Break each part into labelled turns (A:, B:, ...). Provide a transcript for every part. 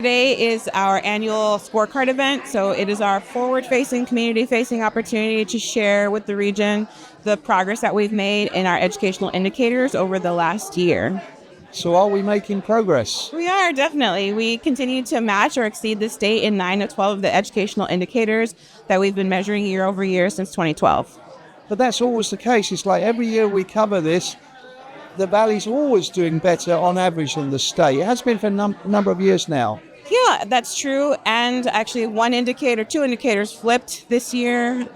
A: Today is our annual scorecard event, so it is our forward-facing, community-facing opportunity to share with the region the progress that we've made in our educational indicators over the last year.
B: So are we making progress?
A: We are, definitely. We continue to match or exceed the state in 9 of 12 of the educational indicators that we've been measuring year over year since 2012.
B: But that's always the case. It's like every year we cover this, the Valley's always doing better on average than the state. It has been for a number of years now.
A: Yeah, that's true. And actually, two indicators flipped this year.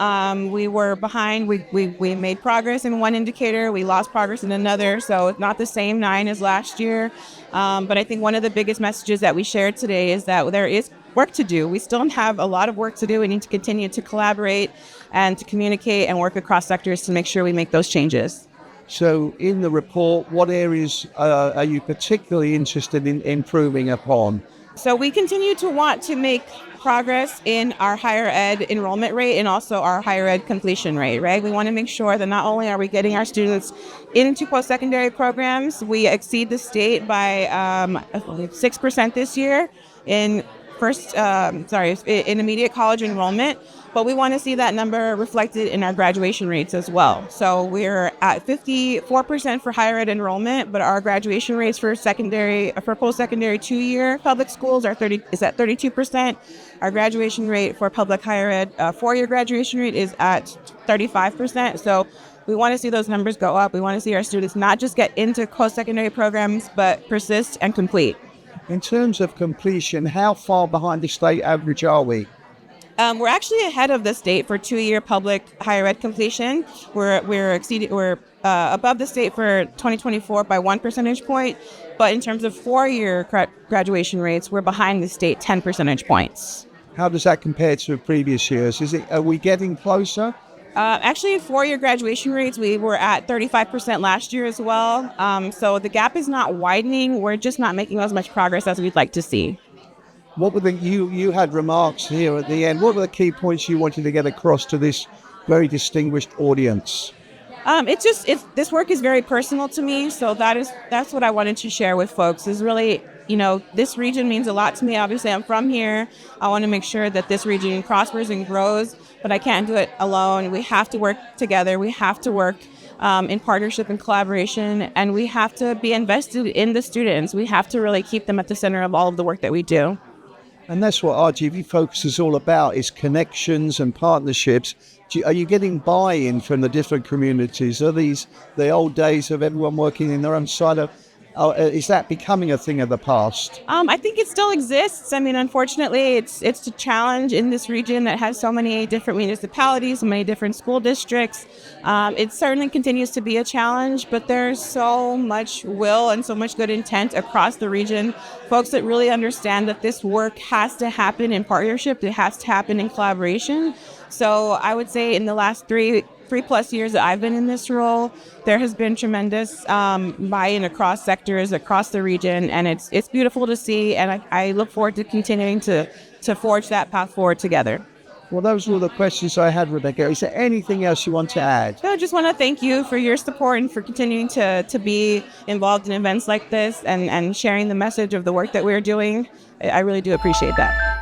A: We were behind. We made progress in one indicator. We lost progress in another. So it's not the same 9 as last year. But I think one of the biggest messages that we shared today is that there is work to do. We still have a lot of work to do. We need to continue to collaborate and to communicate and work across sectors to make sure we make those changes.
B: So in the report, what areas are you particularly interested in improving upon?
A: So we continue to want to make progress in our higher ed enrollment rate and also our higher ed completion rate, right? We want to make sure that not only are we getting our students into post-secondary programs, we exceed the state by 6% this year in immediate college enrollment, but we want to see that number reflected in our graduation rates as well. So we're at 54% for higher ed enrollment, but our graduation rates for post-secondary 2-year public schools is at 32%. Our graduation rate for public higher ed 4-year graduation rate is at 35%. So we want to see those numbers go up. We want to see our students not just get into post-secondary programs, but persist and complete.
B: In terms of completion, how far behind the state average are we?
A: We're actually ahead of the state for 2-year public higher ed completion. We're above the state for 2024 by 1 percentage point, but in terms of 4-year graduation rates, we're behind the state 10 percentage points.
B: How does that compare to previous years? Are we getting closer?
A: Actually, 4-year graduation rates, we were at 35% last year as well. So the gap is not widening. We're just not making as much progress as we'd like to see.
B: What were you had remarks here at the end. What were the key points you wanted to get across to this very distinguished audience?
A: This work is very personal to me. So that's what I wanted to share with folks is really, this region means a lot to me. Obviously, I'm from here. I want to make sure that this region prospers and grows, but I can't do it alone. We have to work together. We have to work in partnership and collaboration, and we have to be invested in the students. We have to really keep them at the center of all of the work that we do.
B: And that's what RGV Focus is all about, is connections and partnerships. Are you getting buy-in from the different communities? Are these the old days of everyone working in their own side of... is that becoming a thing of the past?
A: I think it still exists. I mean, unfortunately, it's a challenge in this region that has so many different municipalities, so many different school districts. It certainly continues to be a challenge, but there's so much will and so much good intent across the region. Folks that really understand that this work has to happen in partnership. It has to happen in collaboration. So I would say in the last three plus years that I've been in this role, there has been tremendous buy-in across sectors, across the region, and it's beautiful to see, and I look forward to continuing to forge that path forward together.
B: Well, those were all the questions I had, Rebecca. Is there anything else you want to add?
A: I just want to thank you for your support and for continuing to be involved in events like this and sharing the message of the work that we're doing. I really do appreciate that.